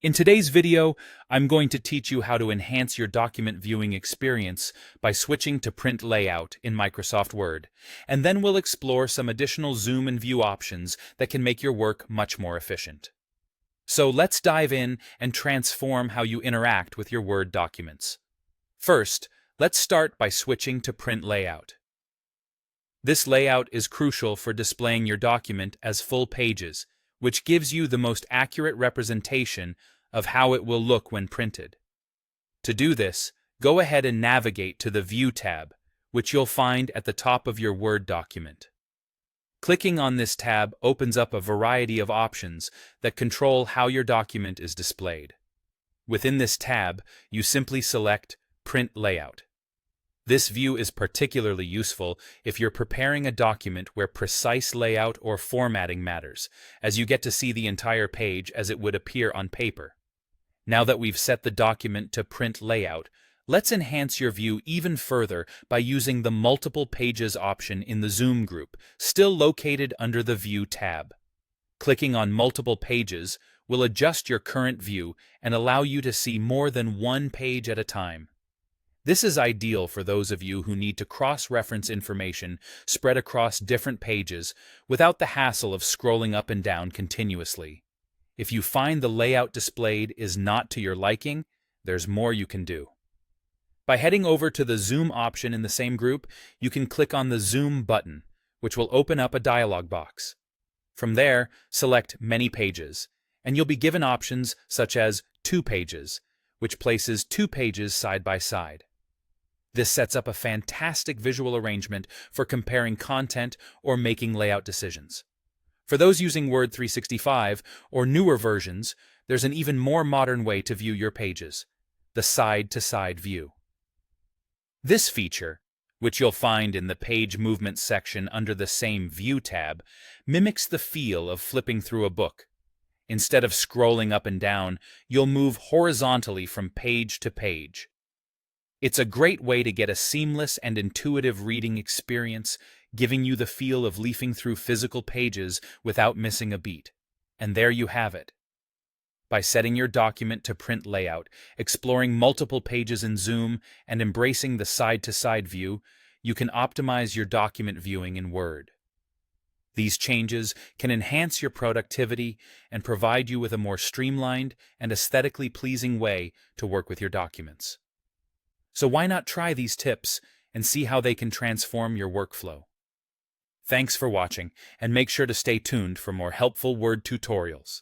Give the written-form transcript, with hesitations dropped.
In today's video, I'm going to teach you how to enhance your document viewing experience by switching to print layout in Microsoft Word, and then we'll explore some additional zoom and view options that can make your work much more efficient. So let's dive in and transform how you interact with your Word documents. First, let's start by switching to print layout. This layout is crucial for displaying your document as full pages, which gives you the most accurate representation of how it will look when printed. To do this, go ahead and navigate to the View tab, which you'll find at the top of your Word document. Clicking on this tab opens up a variety of options that control how your document is displayed. Within this tab, you simply select Print Layout. This view is particularly useful if you're preparing a document where precise layout or formatting matters, as you get to see the entire page as it would appear on paper. Now that we've set the document to print layout, let's enhance your view even further by using the Multiple Pages option in the Zoom group, still located under the View tab. Clicking on Multiple Pages will adjust your current view and allow you to see more than one page at a time. This is ideal for those of you who need to cross-reference information spread across different pages without the hassle of scrolling up and down continuously. If you find the layout displayed is not to your liking, there's more you can do. By heading over to the Zoom option in the same group, you can click on the Zoom button, which will open up a dialog box. From there, select Many Pages, and you'll be given options such as 2 pages, which places 2 pages side by side. This sets up a fantastic visual arrangement for comparing content or making layout decisions. For those using Word 365 or newer versions, there's an even more modern way to view your pages, the side-to-side view. This feature, which you'll find in the Page Movement section under the same View tab, mimics the feel of flipping through a book. Instead of scrolling up and down, you'll move horizontally from page to page. It's a great way to get a seamless and intuitive reading experience, giving you the feel of leafing through physical pages without missing a beat. And there you have it. By setting your document to print layout, exploring multiple pages in Zoom, and embracing the side-to-side view, you can optimize your document viewing in Word. These changes can enhance your productivity and provide you with a more streamlined and aesthetically pleasing way to work with your documents. So why not try these tips and see how they can transform your workflow? Thanks for watching, and make sure to stay tuned for more helpful Word tutorials.